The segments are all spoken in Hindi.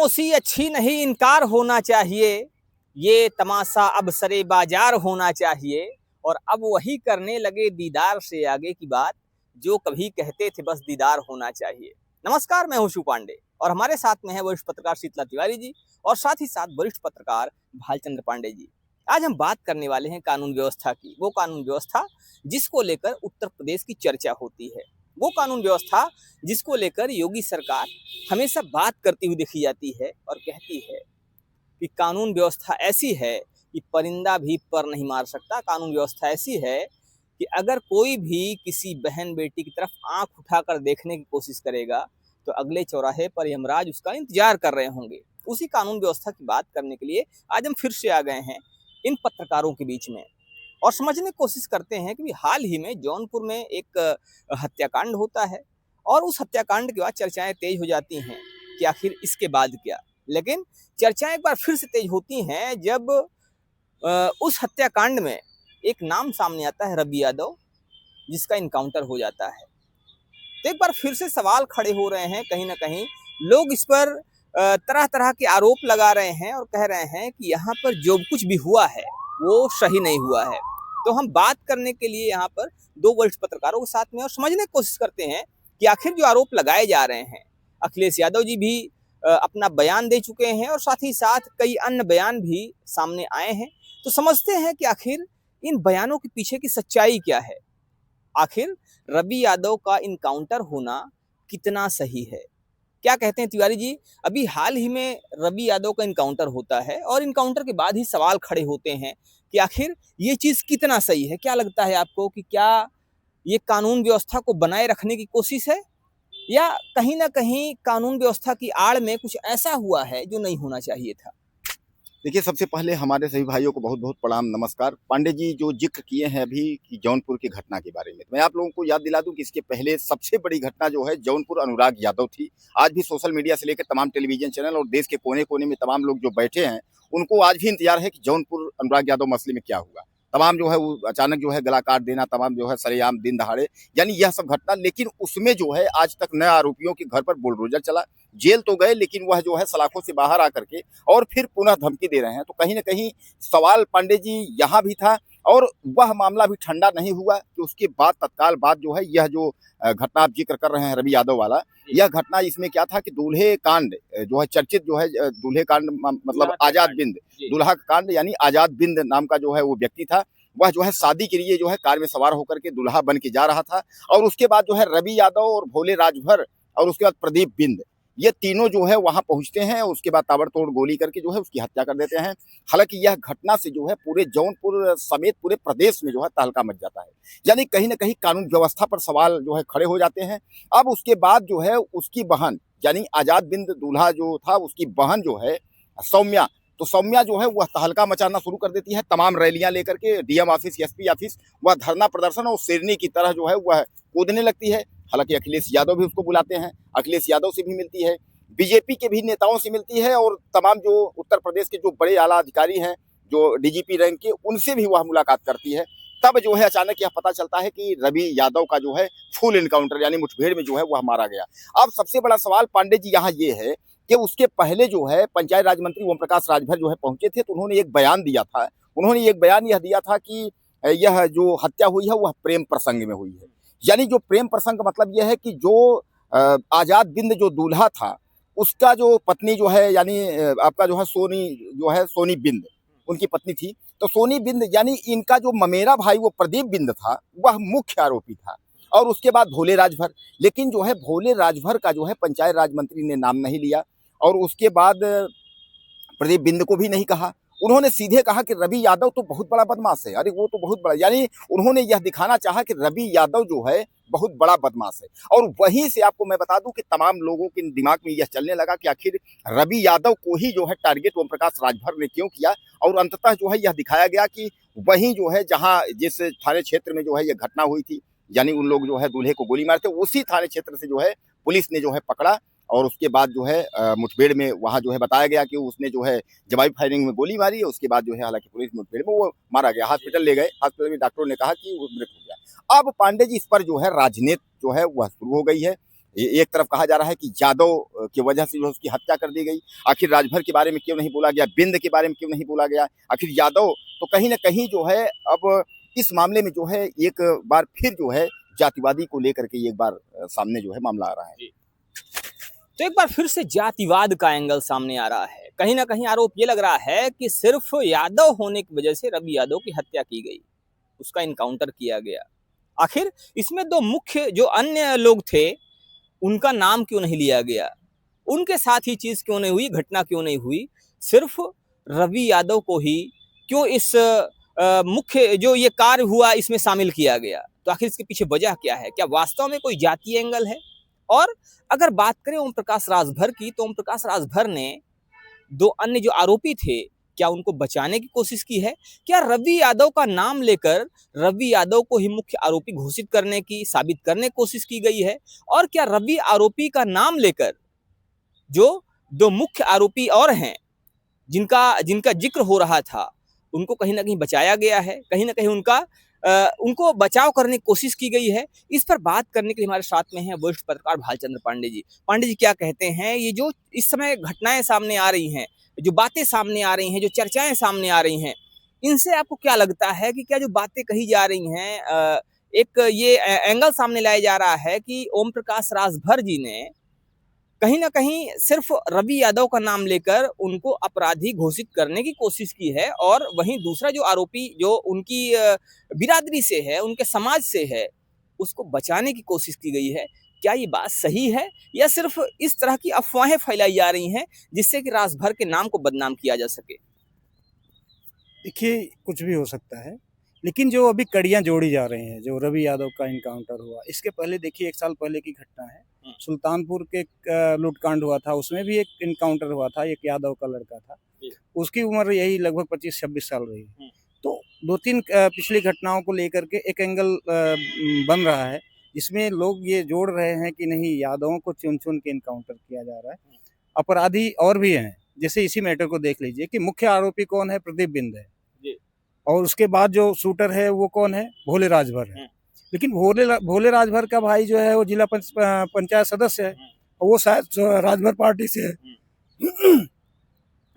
खामोशी अच्छी नहीं, इनकार होना चाहिए। ये तमाशा अब सरे बाजार होना चाहिए। और अब वही करने लगे दीदार से आगे की बात, जो कभी कहते थे बस दीदार होना चाहिए। नमस्कार, मैं हूं शिव पांडे और हमारे साथ में है वरिष्ठ पत्रकार शीतला तिवारी जी और साथ ही साथ वरिष्ठ पत्रकार भालचंद्र पांडे जी। आज हम बात करने वाले हैं कानून व्यवस्था की, वो कानून व्यवस्था जिसको लेकर उत्तर प्रदेश की चर्चा होती है, वो कानून व्यवस्था जिसको लेकर योगी सरकार हमेशा बात करती हुई देखी जाती है और कहती है कि कानून व्यवस्था ऐसी है कि परिंदा भी पर नहीं मार सकता। कानून व्यवस्था ऐसी है कि अगर कोई भी किसी बहन बेटी की तरफ आंख उठाकर देखने की कोशिश करेगा तो अगले चौराहे पर यमराज उसका इंतजार कर रहे होंगे। उसी कानून व्यवस्था की बात करने के लिए आज हम फिर से आ गए हैं इन पत्रकारों के बीच में और समझने की कोशिश करते हैं कि हाल ही में जौनपुर में एक हत्याकांड होता है और उस हत्याकांड के बाद चर्चाएं तेज हो जाती हैं कि आखिर इसके बाद क्या। लेकिन चर्चाएं एक बार फिर से तेज होती हैं जब उस हत्याकांड में एक नाम सामने आता है, रवि यादव, जिसका इनकाउंटर हो जाता है। तो एक बार फिर से सवाल खड़े हो रहे हैं, कहीं ना कहीं लोग इस पर तरह तरह के आरोप लगा रहे हैं और कह रहे हैं कि यहाँ पर जो कुछ भी हुआ है वो सही नहीं हुआ है। तो हम बात करने के लिए यहाँ पर दो वरिष्ठ पत्रकारों के साथ में और समझने की कोशिश करते हैं कि आखिर जो आरोप लगाए जा रहे हैं, अखिलेश यादव जी भी अपना बयान दे चुके हैं और साथ ही साथ कई अन्य बयान भी सामने आए हैं। तो समझते हैं कि आखिर इन बयानों के पीछे की सच्चाई क्या है। आखिर रवि यादव का इनकाउंटर होना कितना सही है, क्या कहते हैं तिवारी जी? अभी हाल ही में रवि यादव का इनकाउंटर होता है और इनकाउंटर के बाद ही सवाल खड़े होते हैं कि आखिर ये चीज़ कितना सही है। क्या लगता है आपको कि क्या ये कानून व्यवस्था को बनाए रखने की कोशिश है या कहीं ना कहीं कानून व्यवस्था की आड़ में कुछ ऐसा हुआ है जो नहीं होना चाहिए था? देखिए, सबसे पहले हमारे सभी भाइयों को बहुत बहुत प्रणाम, नमस्कार। पांडे जी जो जिक्र किए हैं अभी कि जौनपुर की घटना के बारे में, मैं आप लोगों को याद दिला दूं कि इसके पहले सबसे बड़ी घटना जो है जौनपुर अनुराग यादव थी। आज भी सोशल मीडिया से लेकर तमाम टेलीविजन चैनल और देश के कोने कोने में तमाम लोग जो बैठे हैं उनको आज भी इंतजार है कि जौनपुर अनुराग यादव मसले में क्या हुआ। तमाम जो है वो अचानक जो है गला काट देना, तमाम जो है सरेआम दिन दहाड़े, यानी यह सब घटना। लेकिन उसमें जो है आज तक नए आरोपियों के घर पर बुलडोजर चला, जेल तो गए लेकिन वह जो है सलाखों से बाहर आकर के और फिर पुनः धमकी दे रहे हैं। तो कहीं ना कहीं सवाल पांडे जी यहाँ भी था और वह मामला भी ठंडा नहीं हुआ कि उसके बाद तत्काल बाद जो है यह जो घटना आप जिक्र कर रहे हैं रवि यादव वाला, यह घटना इसमें क्या था कि दूल्हे कांड जो है चर्चित जो है दूल्हे कांड मतलब आजाद बिंद, दूल्हा कांड यानी आजाद बिंद नाम का जो है वो व्यक्ति था। वह जो है शादी के लिए जो है कार में सवार होकर के दूल्हा बन के जा रहा था और उसके बाद जो है रवि यादव और भोले राजभर और उसके बाद प्रदीप बिंद, ये तीनों जो है वहां पहुंचते हैं और उसके बाद ताबड़तोड़ गोली करके जो है उसकी हत्या कर देते हैं। हालांकि यह घटना से जो है पूरे जौनपुर समेत पूरे प्रदेश में जो है तहलका मच जाता है, यानी कहीं ना कहीं कानून व्यवस्था पर सवाल जो है खड़े हो जाते हैं। अब उसके बाद जो है उसकी बहन यानी आजाद बिंद दूल्हा जो था उसकी बहन जो है सौम्या, तो सौम्या जो है वह तहलका मचाना शुरू कर देती है। तमाम रैलियां लेकर के डीएम ऑफिस, एसपी ऑफिस, वह धरना प्रदर्शन और शेरनी की तरह जो है वह कूदने लगती है। हालांकि अखिलेश यादव भी उसको बुलाते हैं, अखिलेश यादव से भी मिलती है, बीजेपी के भी नेताओं से मिलती है और तमाम जो उत्तर प्रदेश के जो बड़े आला अधिकारी हैं जो डीजीपी रैंक के, उनसे भी वह मुलाकात करती है। तब जो है अचानक यह पता चलता है कि रवि यादव का जो है फुल इनकाउंटर यानी मुठभेड़ में जो है वह मारा गया। अब सबसे बड़ा सवाल पांडे जी यहाँ ये है कि उसके पहले जो है पंचायत राज मंत्री ओम प्रकाश राजभर जो है पहुंचे थे, तो उन्होंने एक बयान दिया था। उन्होंने एक बयान यह दिया था कि यह जो हत्या हुई है वह प्रेम प्रसंग में हुई है। यानी जो प्रेम प्रसंग का मतलब यह है कि जो आजाद बिंद जो दूल्हा था उसका जो पत्नी जो है यानी आपका जो है सोनी बिंद उनकी पत्नी थी। तो सोनी बिंद यानी इनका जो ममेरा भाई वो प्रदीप बिंद था वह मुख्य आरोपी था और उसके बाद भोले राजभर। लेकिन जो है भोले राजभर का जो है पंचायत राज मंत्री ने नाम नहीं लिया और उसके बाद प्रदीप बिंद को भी नहीं कहा। उन्होंने सीधे कहा कि रवि यादव तो बहुत बड़ा बदमाश है। अरे वो तो बहुत बड़ा, यानी उन्होंने यह दिखाना चाहा कि रवि यादव जो है बहुत बड़ा बदमाश है। और वहीं से आपको मैं बता दूं कि तमाम लोगों के दिमाग में यह चलने लगा कि आखिर रवि यादव को ही जो है टारगेट ओम प्रकाश राजभर ने क्यों किया। और अंततः जो है यह दिखाया गया कि वहीं जो है जहां जिस थाने क्षेत्र में जो है यह घटना हुई थी, यानी उन लोग जो है दूल्हे को गोली मारते, उसी थाने क्षेत्र से जो है पुलिस ने जो है पकड़ा और उसके बाद जो है मुठभेड़ में वहाँ जो है बताया गया कि उसने जो है जवाबी फायरिंग में गोली मारी। उसके बाद जो है हालांकि पुलिस मुठभेड़ में वो मारा गया, हॉस्पिटल ले गए, हॉस्पिटल में डॉक्टरों ने कहा कि वो मृत हो गया। अब पांडे जी इस पर जो है राजनीति जो है वह शुरू हो गई है। एक तरफ कहा जा रहा है कि यादव की वजह से जो है उसकी हत्या कर दी गई। आखिर राजभर के बारे में क्यों नहीं बोला गया, बिंद के बारे में क्यों नहीं बोला गया? आखिर यादव तो कहीं ना कहीं जो है अब इस मामले में जो है एक बार फिर जो है जातिवादी को लेकर के एक बार सामने जो है मामला आ रहा है। तो एक बार फिर से जातिवाद का एंगल सामने आ रहा है। कहीं ना कहीं आरोप ये लग रहा है कि सिर्फ यादव होने की वजह से रवि यादव की हत्या की गई, उसका इनकाउंटर किया गया। आखिर इसमें दो मुख्य जो अन्य लोग थे उनका नाम क्यों नहीं लिया गया, उनके साथ ही चीज क्यों नहीं हुई, घटना क्यों नहीं हुई, सिर्फ रवि यादव को ही क्यों इस मुख्य जो ये कार्य हुआ इसमें शामिल किया गया? तो आखिर इसके पीछे वजह क्या है? क्या वास्तव में कोई जातीय एंगल है? और अगर बात करें ओम प्रकाश राजभर की, तो ओम प्रकाश राजभर ने दो अन्य जो आरोपी थे, क्या उनको बचाने की कोशिश की है? क्या रवि यादव का नाम लेकर रवि यादव को ही मुख्य आरोपी घोषित करने की, साबित करने की कोशिश की गई है? और क्या रवि आरोपी का नाम लेकर जो दो मुख्य आरोपी और हैं जिनका जिक्र हो रहा था, उनको कहीं ना कहीं बचाया गया है, कहीं ना कहीं उनको बचाव करने की कोशिश की गई है? इस पर बात करने के लिए हमारे साथ में हैं वरिष्ठ पत्रकार भालचंद्र पांडे जी। पांडे जी, क्या कहते हैं, ये जो इस समय घटनाएं सामने आ रही हैं, जो बातें सामने आ रही हैं, जो चर्चाएं सामने आ रही हैं, इनसे आपको क्या लगता है कि क्या जो बातें कही जा रही हैं, एक ये एंगल सामने लाया जा रहा है कि ओम प्रकाश राजभर जी ने कहीं ना कहीं सिर्फ रवि यादव का नाम लेकर उनको अपराधी घोषित करने की कोशिश की है, और वहीं दूसरा जो आरोपी जो उनकी बिरादरी से है, उनके समाज से है, उसको बचाने की कोशिश की गई है? क्या ये बात सही है, या सिर्फ इस तरह की अफवाहें फैलाई जा रही हैं जिससे कि राजभर के नाम को बदनाम किया जा सके? देखिए, कुछ भी हो सकता है, लेकिन जो अभी कड़ियाँ जोड़ी जा रही हैं, जो रवि यादव का इनकाउंटर हुआ, इसके पहले देखिए 1 साल पहले की घटना है। सुल्तानपुर के एक लूटकांड हुआ था, उसमें भी एक इनकाउंटर हुआ था, एक यादव का लड़का था। उसकी उम्र यही लगभग 25-26 साल रही। तो 2-3 पिछली घटनाओं को लेकर के एक एंगल बन रहा है, जिसमें लोग ये जोड़ रहे हैं कि नहीं, यादवों को चुन-चुन के इनकाउंटर किया जा रहा है। अपराधी और भी हैं, जैसे इसी मैटर को देख लीजिए कि मुख्य आरोपी कौन है? प्रदीप बिंद है, और उसके बाद जो शूटर है वो कौन है? भोले राजभर है। लेकिन भोले राजभर का भाई जो है वो जिला पंचायत सदस्य है, और वो शायद राजभर पार्टी से है।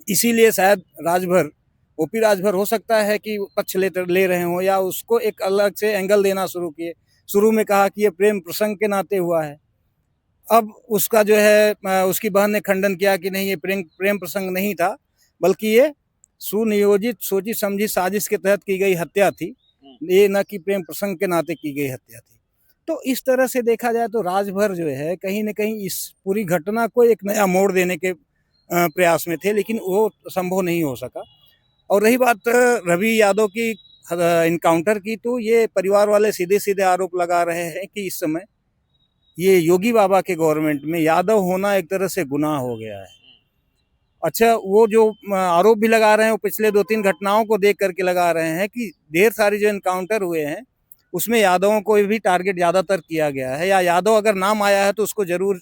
इसीलिए शायद राजभर, ओपी राजभर हो सकता है कि पक्ष ले रहे हों, या उसको एक अलग से एंगल देना शुरू किए। शुरू में कहा कि ये प्रेम प्रसंग के नाते हुआ है, अब उसका जो है उसकी बहन ने खंडन किया कि नहीं, ये प्रेम प्रसंग नहीं था, बल्कि ये सुनियोजित, सोची समझी साजिश के तहत की गई हत्या थी, ये न कि प्रेम प्रसंग के नाते की गई हत्या थी। तो इस तरह से देखा जाए तो राजभर जो है कहीं न कहीं इस पूरी घटना को एक नया मोड़ देने के प्रयास में थे, लेकिन वो संभव नहीं हो सका। और रही बात रवि यादव की इनकाउंटर की, तो ये परिवार वाले सीधे-सीधे आरोप लगा रहे हैं कि इस समय ये योगी बाबा के गवर्नमेंट में यादव होना एक तरह से गुनाह हो गया है। अच्छा, वो जो आरोप भी लगा रहे हैं वो पिछले 2-3 घटनाओं को देख करके लगा रहे हैं कि ढेर सारी जो इनकाउंटर हुए हैं उसमें यादवों को भी टारगेट ज़्यादातर किया गया है, या यादव अगर नाम आया है तो उसको ज़रूर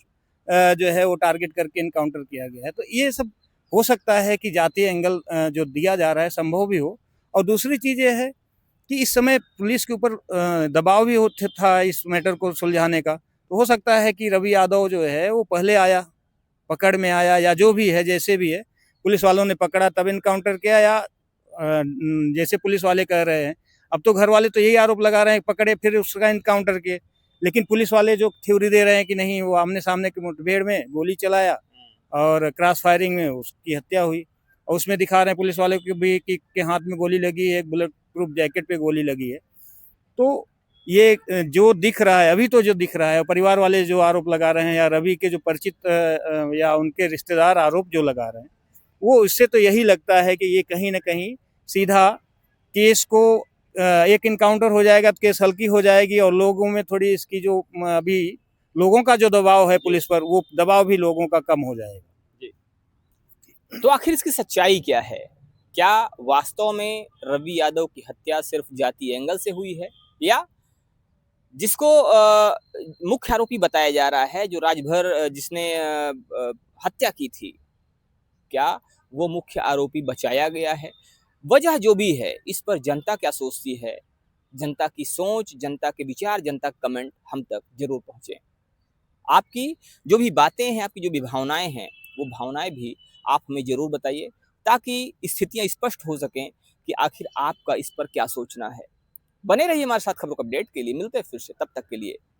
जो है वो टारगेट करके इनकाउंटर किया गया है। तो ये सब हो सकता है कि जातीय एंगल जो दिया जा रहा है संभव भी हो। और दूसरी चीज़ ये है कि इस समय पुलिस के ऊपर दबाव भी था इस मैटर को सुलझाने का। तो हो सकता है कि रवि यादव जो है वो पहले आया, पकड़ में आया, या जो भी है, जैसे भी है, पुलिस वालों ने पकड़ा तब इनकाउंटर किया, या जैसे पुलिस वाले कह रहे हैं। अब तो घर वाले तो यही आरोप लगा रहे हैं, पकड़े फिर उसका इनकाउंटर किए, लेकिन पुलिस वाले जो थ्योरी दे रहे हैं कि नहीं, वो आमने सामने की मुठभेड़ में गोली चलाया और क्रॉस फायरिंग में उसकी हत्या हुई। और उसमें दिखा रहे हैं पुलिस वाले को भी कि के हाथ में गोली लगी है, एक बुलेट प्रूफ जैकेट पे गोली लगी है। तो ये जो दिख रहा है अभी, तो जो दिख रहा है, परिवार वाले जो आरोप लगा रहे हैं, या रवि के जो परिचित या उनके रिश्तेदार आरोप जो लगा रहे हैं, वो इससे तो यही लगता है कि ये कहीं ना कहीं सीधा केस को एक इनकाउंटर हो जाएगा तो केस हल्की हो जाएगी, और लोगों में थोड़ी इसकी जो अभी लोगों का जो दबाव है पुलिस पर, वो दबाव भी लोगों का कम हो जाएगा। तो आखिर इसकी सच्चाई क्या है? क्या वास्तव में रवि यादव की हत्या सिर्फ जातीय एंगल से हुई है, या जिसको मुख्य आरोपी बताया जा रहा है, जो राजभर जिसने हत्या की थी, क्या वो मुख्य आरोपी बचाया गया है? वजह जो भी है, इस पर जनता क्या सोचती है? जनता की सोच, जनता के विचार, जनता का कमेंट हम तक जरूर पहुंचे। आपकी जो भी बातें हैं, आपकी जो भी भावनाएं हैं, वो भावनाएं भी आप हमें ज़रूर बताइए, ताकि स्थितियां स्पष्ट हो सकें कि आखिर आपका इस पर क्या सोचना है। बने रहिए हमारे साथ खबरों को अपडेट के लिए। मिलते हैं फिर से, तब तक के लिए